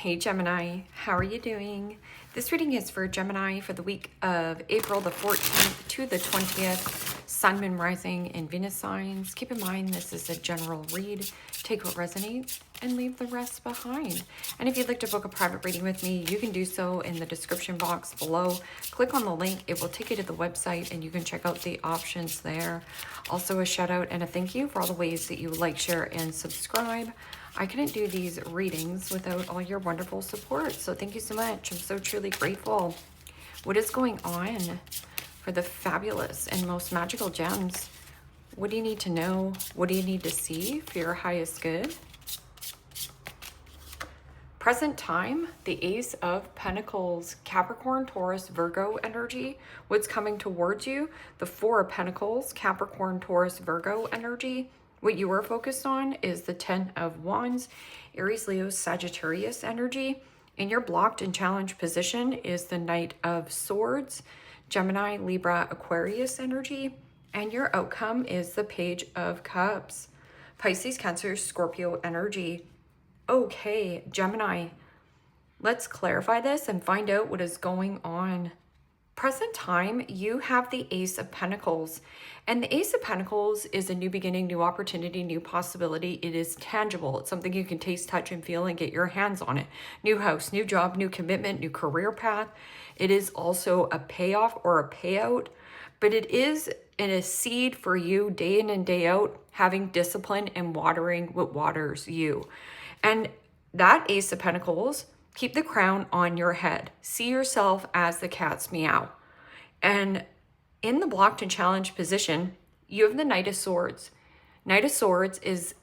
Hey Gemini, how are you doing? This reading is for Gemini for the week of April the 14th to the 20th, Sun, Moon, Rising, and Venus signs. Keep in mind this is a general read. Take what resonates and leave the rest behind. And if you'd like to book a private reading with me, you can do so in the description box below. Click on the link, it will take you to the website and you can check out the options there. Also a shout out and a thank you for all the ways that you like, share, and subscribe. I couldn't do these readings without all your wonderful support, so thank you so much. I'm so truly grateful. What is going on for the fabulous and most magical gems? What do you need to know? What do you need to see for your highest good? Present time, the Ace of Pentacles, Capricorn, Taurus, Virgo energy. What's coming towards you? The Four of Pentacles, Capricorn, Taurus, Virgo energy. What you are focused on is the Ten of Wands, Aries, Leo, Sagittarius energy. In your blocked and challenged position is the Knight of Swords, Gemini, Libra, Aquarius energy. And your outcome is the Page of Cups, Pisces, Cancer, Scorpio energy. Okay, Gemini, let's clarify this and find out what is going on. Present time, you have the Ace of Pentacles, and the Ace of Pentacles is a new beginning, new opportunity, new possibility. It is tangible. It's something you can taste, touch, and feel and get your hands on it. New house, new job, new commitment, new career path. It is also a payoff or a payout, but it is in a seed for you day in and day out, having discipline and watering what waters you. And that Ace of Pentacles, keep the crown on your head. See yourself as the cat's meow. And in the blocked and challenged position, you have the Knight of Swords. Knight of Swords is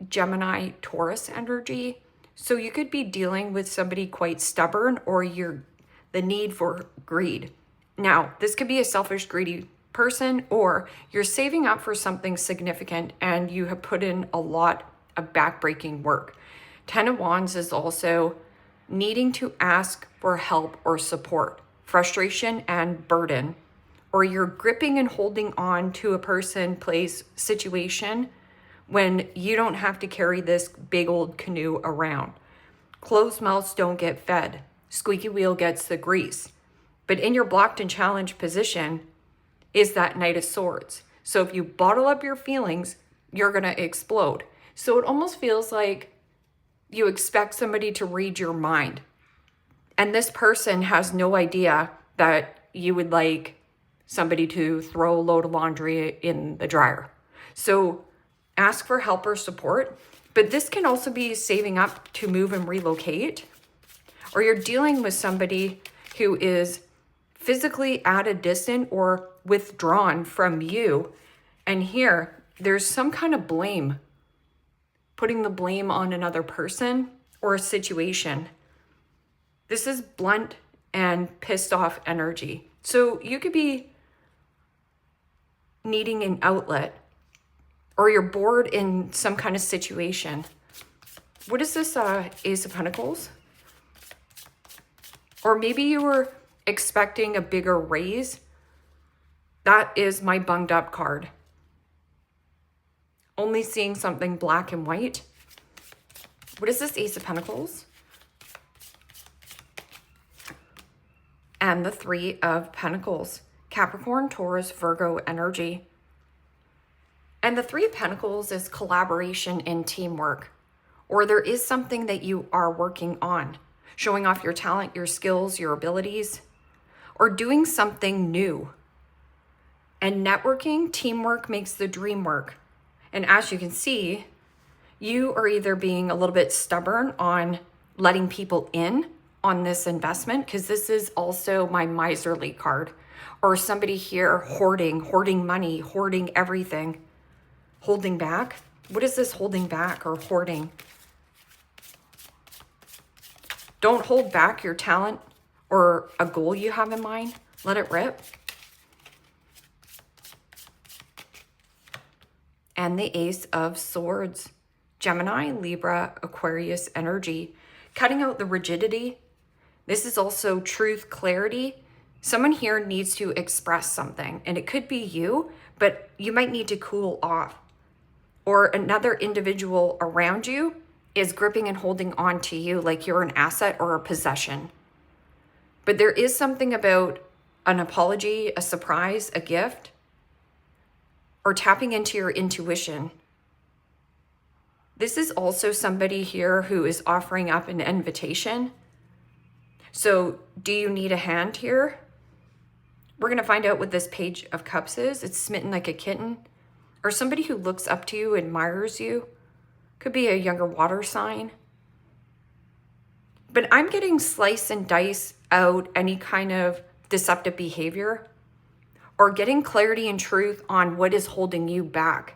Gemini, Taurus energy. So you could be dealing with somebody quite stubborn or the need for greed. Now, this could be a selfish, greedy person, or you're saving up for something significant and you have put in a lot of backbreaking work. Ten of Wands is also needing to ask for help or support, frustration and burden, or you're gripping and holding on to a person, place, situation when you don't have to carry this big old canoe around. Closed mouths don't get fed. Squeaky wheel gets the grease. But in your blocked and challenged position is that Knight of Swords. So if you bottle up your feelings, you're going to explode. So it almost feels like you expect somebody to read your mind. And this person has no idea that you would like somebody to throw a load of laundry in the dryer. So ask for help or support. But this can also be saving up to move and relocate. Or you're dealing with somebody who is physically at a distance or withdrawn from you. And here, there's some kind of blame. Putting the blame on another person or a situation. This is blunt and pissed off energy. So you could be needing an outlet, or you're bored in some kind of situation. What is this Ace of Pentacles? Or maybe you were expecting a bigger raise. That is my bunged up card. Only seeing something black and white. What is this Ace of Pentacles? And the Three of Pentacles. Capricorn, Taurus, Virgo energy. And the Three of Pentacles is collaboration and teamwork. Or there is something that you are working on. Showing off your talent, your skills, your abilities. Or doing something new. And networking, teamwork makes the dream work. And as you can see, you are either being a little bit stubborn on letting people in on this investment, because this is also my miserly card, or somebody here hoarding money, hoarding everything, holding back. What is this holding back or hoarding? Don't hold back your talent or a goal you have in mind. Let it rip. And the Ace of Swords, Gemini, Libra, Aquarius energy, cutting out the rigidity. This is also truth, clarity. Someone here needs to express something, and it could be you, but you might need to cool off. Or another individual around you is gripping and holding on to you like you're an asset or a possession. But there is something about an apology, a surprise, a gift, or tapping into your intuition. This is also somebody here who is offering up an invitation. So do you need a hand here? We're going to find out what this Page of Cups is. It's smitten like a kitten, or somebody who looks up to you, admires you. Could be a younger water sign. But I'm getting slice and dice out any kind of deceptive behavior, or getting clarity and truth on what is holding you back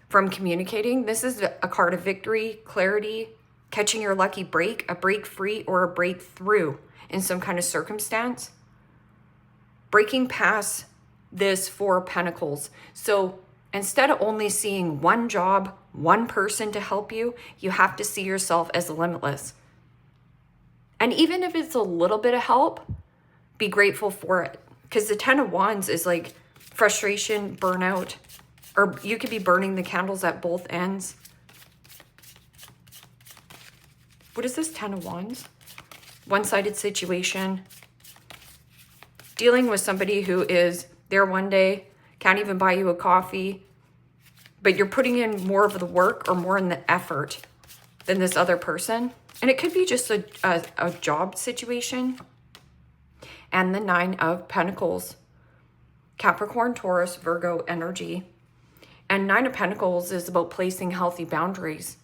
from communicating. This is a card of victory, clarity, catching your lucky break, a break free or a breakthrough in some kind of circumstance. Breaking past this Four of Pentacles. So instead of only seeing one job, one person to help you, you have to see yourself as limitless. And even if it's a little bit of help, be grateful for it. Because the Ten of Wands is like frustration, burnout, or you could be burning the candles at both ends. What is this Ten of Wands? One-sided situation. Dealing with somebody who is there one day, can't even buy you a coffee, but you're putting in more of the work or more in the effort than this other person. And it could be just a job situation. And the Nine of Pentacles. Capricorn, Taurus, Virgo energy. And Nine of Pentacles is about placing healthy boundaries.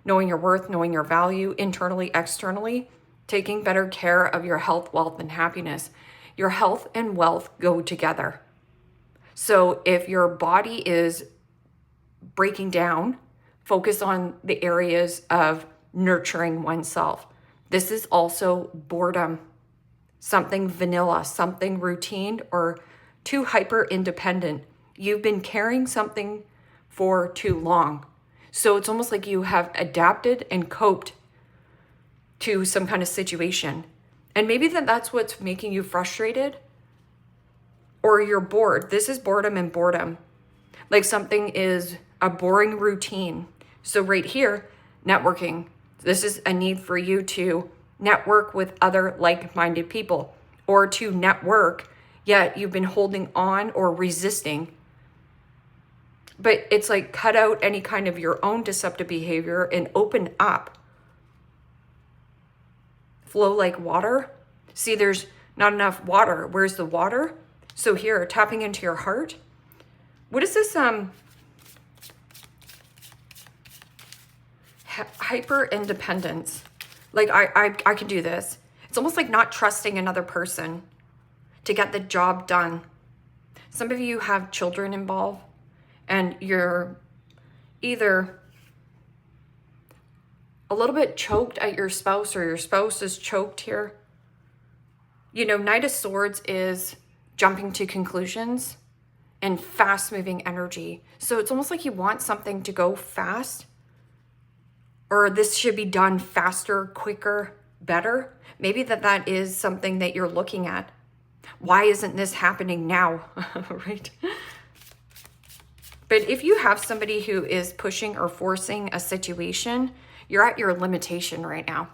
Knowing your worth, knowing your value, internally, externally. Taking better care of your health, wealth, and happiness. Your health and wealth go together. So if your body is breaking down, focus on the areas of nurturing oneself. This is also boredom, something vanilla, something routine, or too hyper independent. You've been carrying something for too long. So it's almost like you have adapted and coped to some kind of situation. And maybe that's what's making you frustrated, or you're bored. This is boredom and boredom. Like something is a boring routine. So right here, networking. This is a need for you to network with other like-minded people, or to network, yet you've been holding on or resisting. But it's like cut out any kind of your own deceptive behavior and open up. Flow like water. See, there's not enough water. Where's the water? So here, tapping into your heart. What is this? Hyper independence. Like I can do this. It's almost like not trusting another person to get the job done. Some of you have children involved, and you're either a little bit choked at your spouse, or your spouse is choked here. You know, Knight of Swords is jumping to conclusions and fast-moving energy. So it's almost like you want something to go fast, or this should be done faster, quicker, better. Maybe that is something that you're looking at. Why isn't this happening now, right? But if you have somebody who is pushing or forcing a situation, you're at your limitation right now.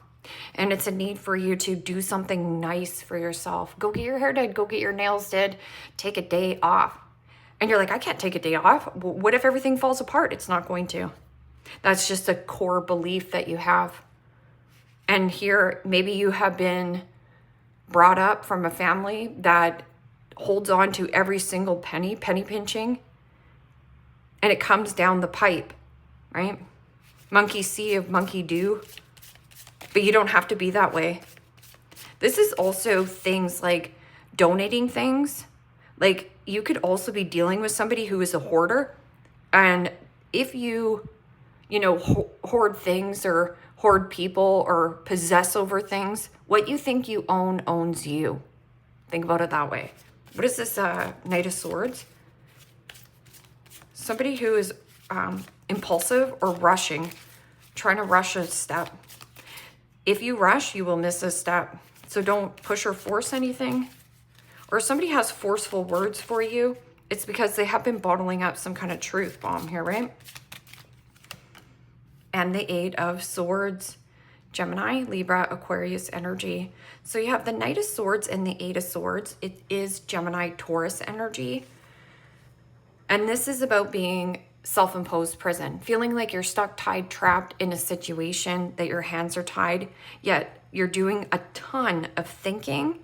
And it's a need for you to do something nice for yourself. Go get your hair done, go get your nails did, take a day off. And you're like, I can't take a day off. What if everything falls apart? It's not going to. That's just a core belief that you have. And here, maybe you have been brought up from a family that holds on to every single penny pinching, and it comes down the pipe, right? Monkey see of monkey do, but you don't have to be that way. This is also things like donating things. Like you could also be dealing with somebody who is a hoarder, and if you hoard things or hoard people or possess over things, what you think you own owns you. Think about it that way. What is this Knight of Swords? Somebody who is impulsive or rushing, trying to rush a step. If you rush, you will miss a step. So don't push or force anything. Or if somebody has forceful words for you, it's because they have been bottling up some kind of truth bomb here, right? and the Eight of Swords, Gemini, Libra, Aquarius energy. So you have the Knight of Swords and the Eight of Swords. It is Gemini, Taurus energy. And this is about being self-imposed prison, feeling like you're stuck, tied, trapped in a situation, that your hands are tied, yet you're doing a ton of thinking.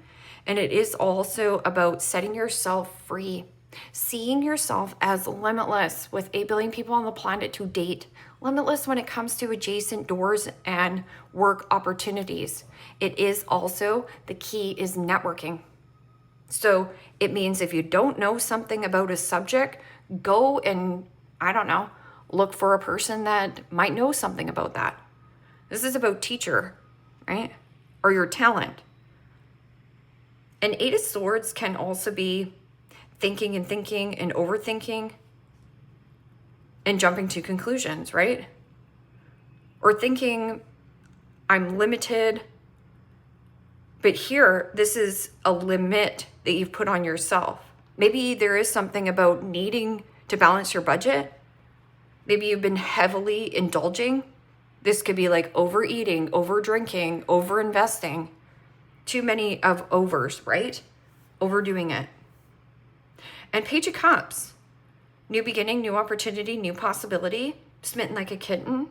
And it is also about setting yourself free, seeing yourself as limitless with 8 billion people on the planet to date, limitless when it comes to adjacent doors and work opportunities. It is also, the key is networking. So it means if you don't know something about a subject, go and, I don't know, look for a person that might know something about that. This is about teacher, right? Or your talent. And Eight of Swords can also be thinking and overthinking and jumping to conclusions, right? Or thinking, I'm limited. But here, this is a limit that you've put on yourself. Maybe there is something about needing to balance your budget. Maybe you've been heavily indulging. This could be like overeating, over drinking, over investing. Too many of overs, right? Overdoing it. And Page of Cups. New beginning, new opportunity, new possibility. Smitten like a kitten.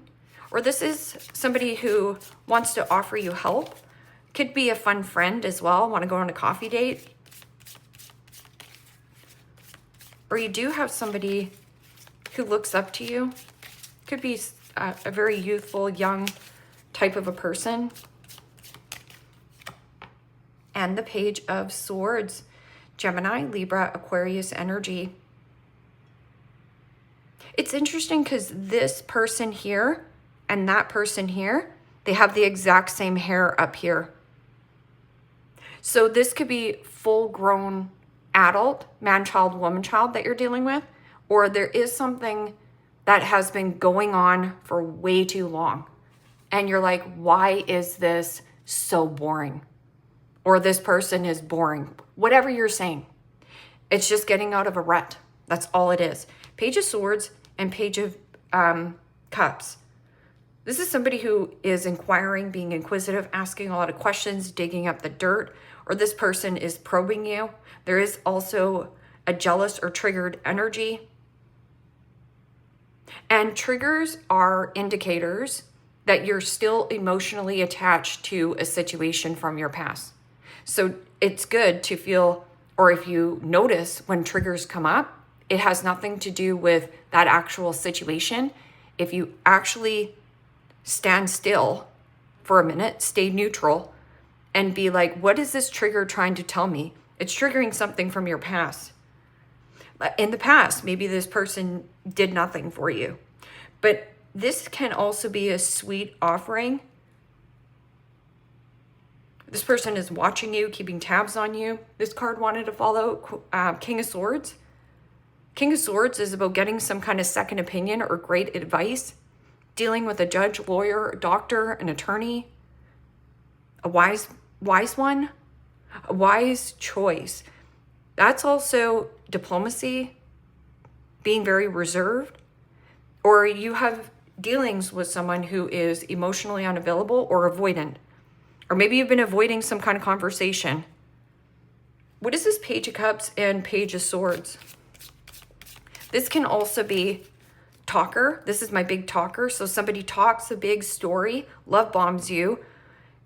Or this is somebody who wants to offer you help. Could be a fun friend as well. Want to go on a coffee date. Or you do have somebody who looks up to you. Could be a very youthful, young type of a person. And the Page of Swords, Gemini, Libra, Aquarius energy. It's interesting because this person here and that person here, they have the exact same hair up here. So this could be full-grown adult, man, child, woman, child that you're dealing with, or there is something that has been going on for way too long. And you're like, why is this so boring? Or this person is boring. Whatever you're saying. It's just getting out of a rut. That's all it is. Page of Swords and Page of Cups. This is somebody who is inquiring, being inquisitive, asking a lot of questions, digging up the dirt, or this person is probing you. There is also a jealous or triggered energy. And triggers are indicators that you're still emotionally attached to a situation from your past. So it's good to feel, or if you notice when triggers come up, it has nothing to do with that actual situation. If you actually stand still for a minute, stay neutral, and be like, what is this trigger trying to tell me? It's triggering something from your past. In the past, maybe this person did nothing for you. But this can also be a sweet offering. This person is watching you, keeping tabs on you. This card wanted to follow King of Swords. King of Swords is about getting some kind of second opinion or great advice, dealing with a judge, lawyer, doctor, an attorney, a wise one, a wise choice. That's also diplomacy, being very reserved, or you have dealings with someone who is emotionally unavailable or avoidant, or maybe you've been avoiding some kind of conversation. What is this Page of Cups and Page of Swords? This can also be talker. This is my big talker. So somebody talks a big story, love bombs you,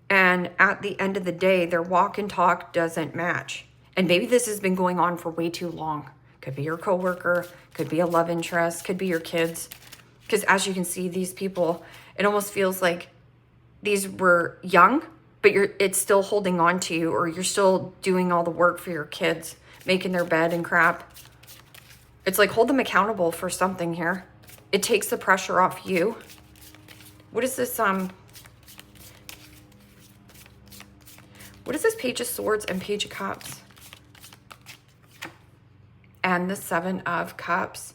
and at the end of the day, their walk and talk doesn't match. And maybe this has been going on for way too long. Could be your coworker, could be a love interest, could be your kids. Because as you can see, these people, it almost feels like these were young, but it's still holding on to you, or you're still doing all the work for your kids, making their bed and crap. It's like, hold them accountable for something here. It takes the pressure off you. What is this, what is this Page of Swords and Page of Cups? And the Seven of Cups.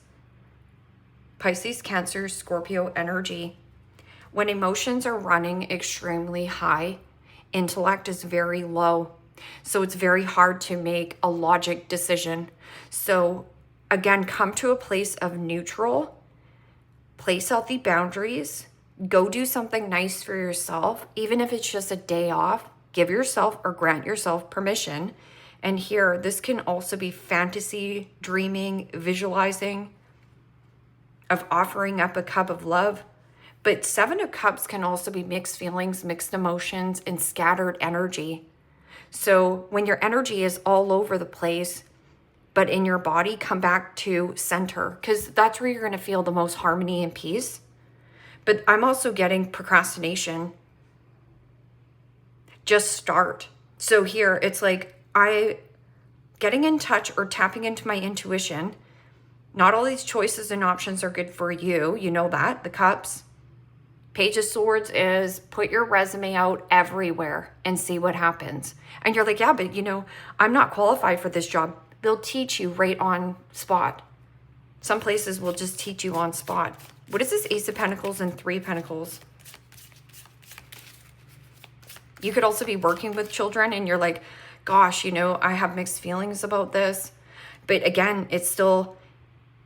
Pisces, Cancer, Scorpio energy. When emotions are running extremely high, intellect is very low. So it's very hard to make a logic decision. So again, come to a place of neutral, place healthy boundaries, Go do something nice for yourself, even if it's just a day off. Give yourself or grant yourself permission. And here, this can also be fantasy, dreaming, visualizing, of offering up a cup of love. But Seven of Cups can also be mixed feelings, mixed emotions, and scattered energy. So when your energy is all over the place, but in your body, come back to center, because that's where you're going to feel the most harmony and peace. But I'm also getting procrastination. Just start. So here, it's like getting in touch or tapping into my intuition. Not all these choices and options are good for you. You know that. The Cups. Page of Swords is put your resume out everywhere and see what happens. And you're like, yeah, but I'm not qualified for this job. They'll teach you right on spot. Some places will just teach you on spot. What is this Ace of Pentacles and Three of Pentacles? You could also be working with children and you're like, gosh, I have mixed feelings about this. But again, it's still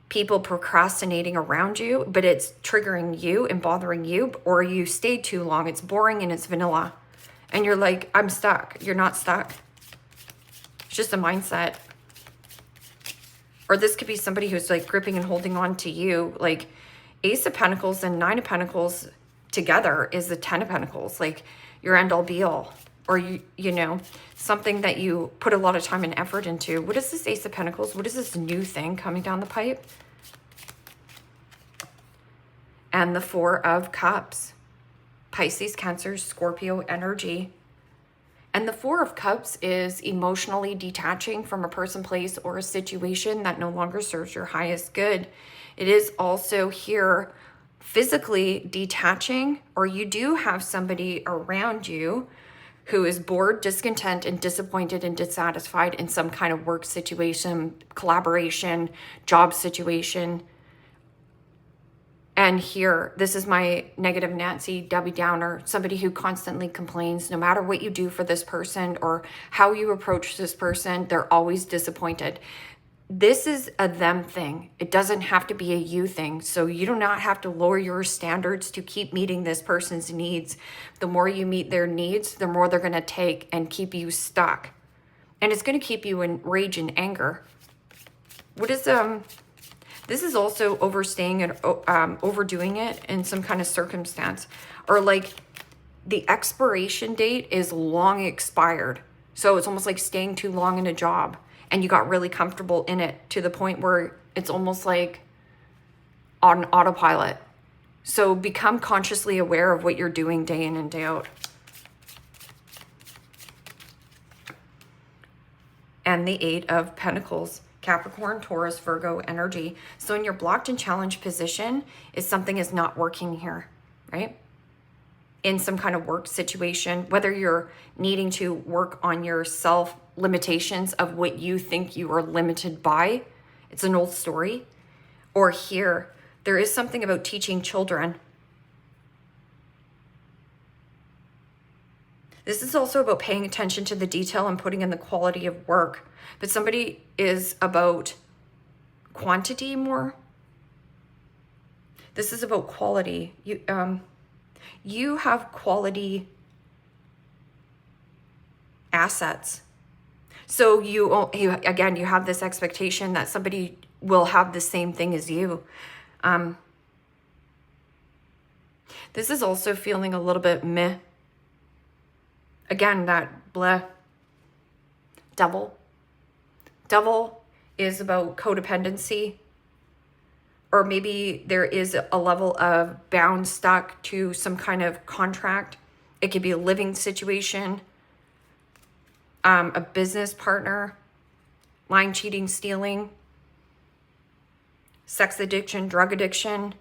people procrastinating around you, but it's triggering you and bothering you, or you stayed too long. It's boring and it's vanilla. And you're like, I'm stuck. You're not stuck. It's just a mindset. Or this could be somebody who's like gripping and holding on to you. Like Ace of Pentacles and Nine of Pentacles together is the Ten of Pentacles. Like your end all be all. Or something that you put a lot of time and effort into. What is this Ace of Pentacles? What is this new thing coming down the pipe? And the Four of Cups. Pisces, Cancer, Scorpio energy. And the Four of Cups is emotionally detaching from a person, place, or a situation that no longer serves your highest good. It is also here physically detaching, or you do have somebody around you who is bored, discontent, and disappointed and dissatisfied in some kind of work situation, collaboration, job situation. And here, this is my negative Nancy, Debbie Downer, somebody who constantly complains. No matter what you do for this person or how you approach this person, they're always disappointed. This is a them thing. It doesn't have to be a you thing. So you do not have to lower your standards to keep meeting this person's needs. The more you meet their needs, the more they're going to take and keep you stuck. And it's going to keep you in rage and anger. What is this is also overstaying and overdoing it in some kind of circumstance, or like the expiration date is long expired. So it's almost like staying too long in a job and you got really comfortable in it to the point where it's almost like on autopilot. So become consciously aware of what you're doing day in and day out. And the Eight of Pentacles. Capricorn, Taurus, Virgo energy. So in your blocked and challenged position, is something is not working here, right? In some kind of work situation, whether you're needing to work on your self limitations of what you think you are limited by, it's an old story. Or here, there is something about teaching children. This is also about paying attention to the detail and putting in the quality of work. But somebody is about quantity more. This is about quality. You have quality assets. So you have this expectation that somebody will have the same thing as you. This is also feeling a little bit meh. Again, that blah. Devil is about codependency, or maybe there is a level of bound, stuck to some kind of contract. It could be a living situation, a business partner, lying, cheating, stealing, sex addiction, drug addiction.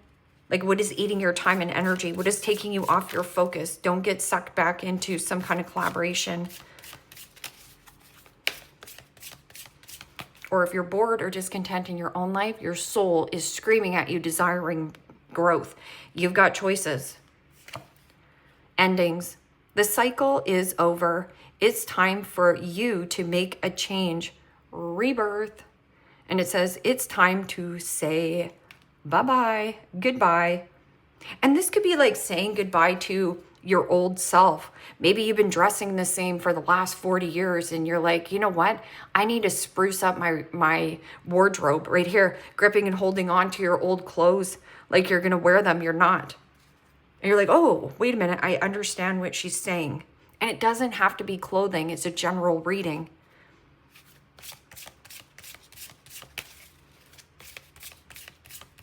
Like, what is eating your time and energy? What is taking you off your focus? Don't get sucked back into some kind of collaboration. Or if you're bored or discontent in your own life, your soul is screaming at you, desiring growth. You've got choices. Endings. The cycle is over. It's time for you to make a change. Rebirth. And it says it's time to say bye-bye, goodbye. And this could be like saying goodbye to your old self. Maybe you've been dressing the same for the last 40 years and you're like, you know what? I need to spruce up my wardrobe right here, gripping and holding on to your old clothes like you're going to wear them. You're not. And you're like, oh, wait a minute. I understand what she's saying. And it doesn't have to be clothing. It's a general reading.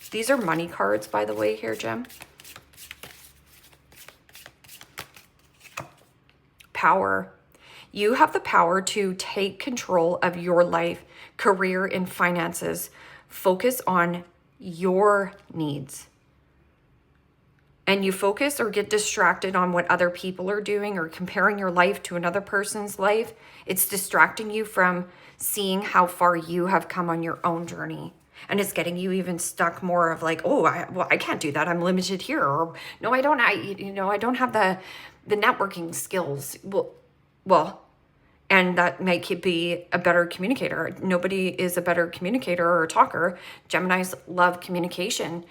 These are money cards, by the way, here, Gem. Power. You have the power to take control of your life, career, and finances. Focus on your needs. And you focus or get distracted on what other people are doing or comparing your life to another person's life. It's distracting you from seeing how far you have come on your own journey. And it's getting you even stuck more of like, oh, I can't do that. I'm limited here. Or no, I don't. I don't have the networking skills. Well, and that might be a better communicator. Nobody is a better communicator or talker. Geminis love communication.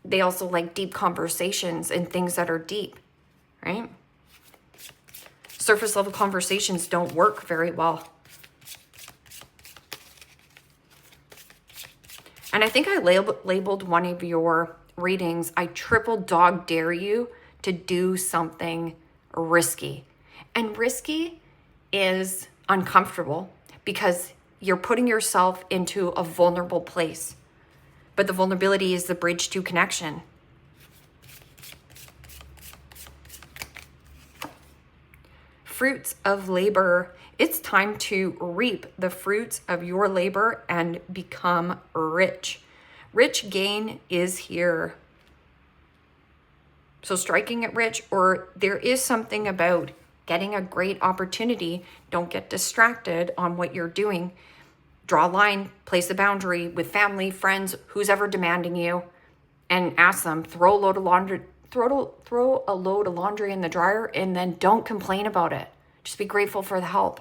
They also like deep conversations and things that are deep, right? Surface level conversations don't work very well. And I think I labeled one of your readings, I triple dog dare you to do something risky. And risky is uncomfortable because you're putting yourself into a vulnerable place. But the vulnerability is the bridge to connection. Fruits of labor. It's time to reap the fruits of your labor and become rich. Rich gain is here. So striking it rich, or there is something about getting a great opportunity. Don't get distracted on what you're doing. Draw a line, place a boundary with family, friends, who's ever demanding you, and ask them, throw a load of laundry in the dryer, and then don't complain about it. Just be grateful for the help.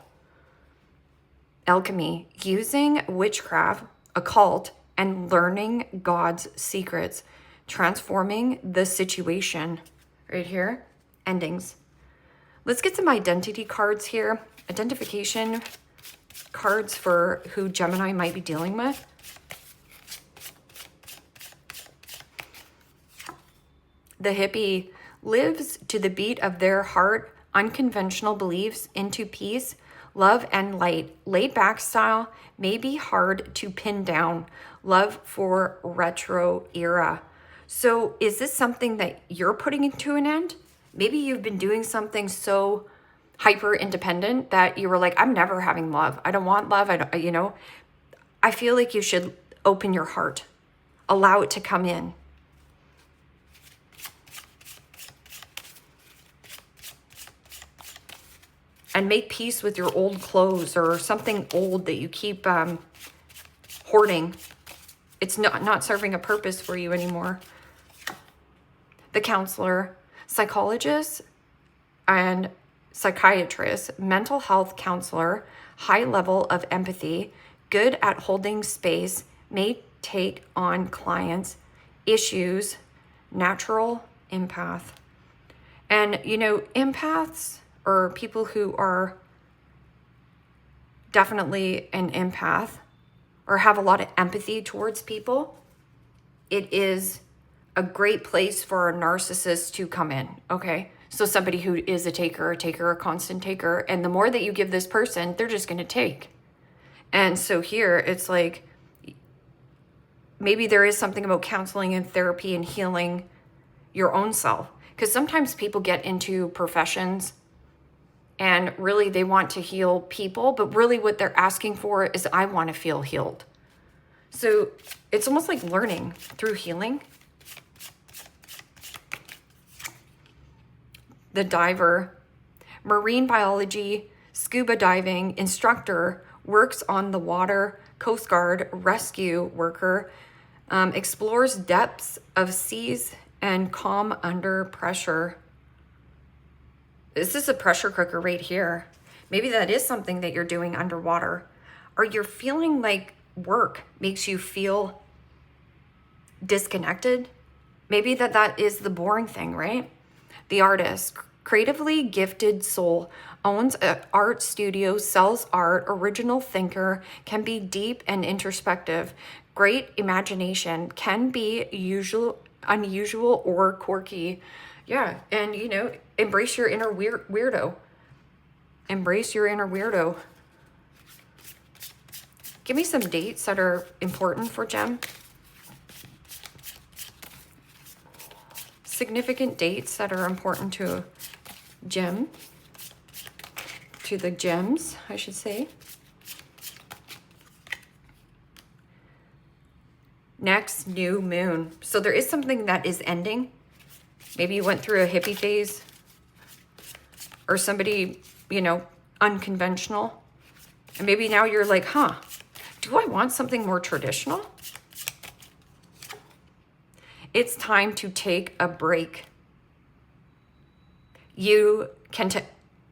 Alchemy, using witchcraft, occult, and learning God's secrets, transforming the situation. Right here, endings. Let's get some identity cards here. Identification cards for who Gemini might be dealing with. The hippie lives to the beat of their heart, unconventional beliefs into peace, love, and light. Laid back style may be hard to pin down. Love for retro era. So is this something that you're putting into an end? Maybe you've been doing something so hyper independent that you were like, I'm never having love. I don't want love. I feel like you should open your heart, allow it to come in. And make peace with your old clothes or something old that you keep hoarding. It's not serving a purpose for you anymore. The counselor, psychologist, and psychiatrist, mental health counselor, high level of empathy, good at holding space, may take on clients' issues, natural empath. And, empaths, or people who are definitely an empath or have a lot of empathy towards people, it is a great place for a narcissist to come in, okay? So somebody who is a taker, a constant taker, and the more that you give this person, they're just going to take. And so here it's like, maybe there is something about counseling and therapy and healing your own self. Because sometimes people get into professions and really they want to heal people, but really what they're asking for is, I want to feel healed. So it's almost like learning through healing. The diver, marine biology, scuba diving instructor, works on the water, Coast Guard, rescue worker, explores depths of seas and calm under pressure. This is a pressure cooker right here. Maybe that is something that you're doing underwater. Or you're feeling like work makes you feel disconnected. Maybe that is the boring thing, right? The artist, creatively gifted soul, owns an art studio, sells art, original thinker, can be deep and introspective, great imagination, can be unusual or quirky. Yeah, and you know, embrace your inner weirdo. Embrace your inner weirdo. Give me some dates that are important for Gem. Significant dates that are important to Gem. To the gems, I should say. Next, new moon. So there is something that is ending. Maybe you went through a hippie phase. Or somebody, you know, unconventional. And maybe now you're like, huh, do I want something more traditional? It's time to take a break. You can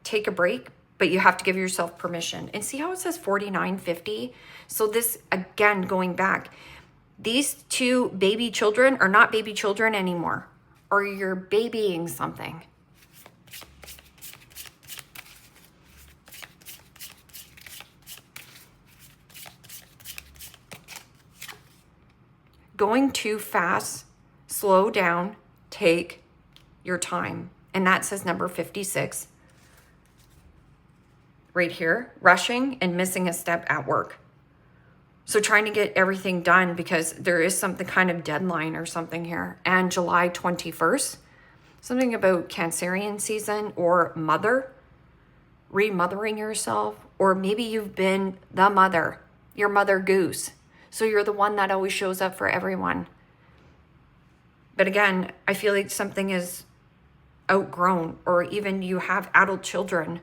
take a break, but you have to give yourself permission. And see how it says 4950? So this, again, going back, these two baby children are not baby children anymore, or you're babying something. Going too fast, slow down, take your time. And that says number 56. Right here, rushing and missing a step at work. So trying to get everything done because there is something kind of deadline or something here. And July 21st, something about Cancerian season or mother, remothering yourself, or maybe you've been the mother, your mother goose. So you're the one that always shows up for everyone. But again, I feel like something is outgrown, or even you have adult children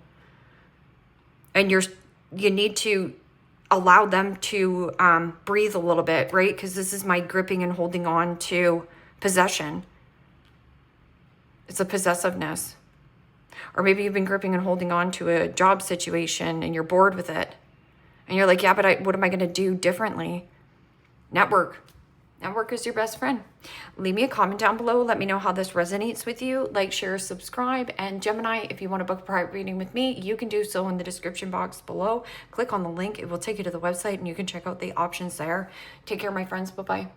and you need to allow them to breathe a little bit, right? Because this is my gripping and holding on to possession. It's a possessiveness. Or maybe you've been gripping and holding on to a job situation and you're bored with it. And you're like, yeah, but what am I going to do differently? Network. Network is your best friend. Leave me a comment down below. Let me know how this resonates with you. Like, share, subscribe. And Gemini, if you want to book a private reading with me, you can do so in the description box below. Click on the link. It will take you to the website and you can check out the options there. Take care, my friends. Bye-bye.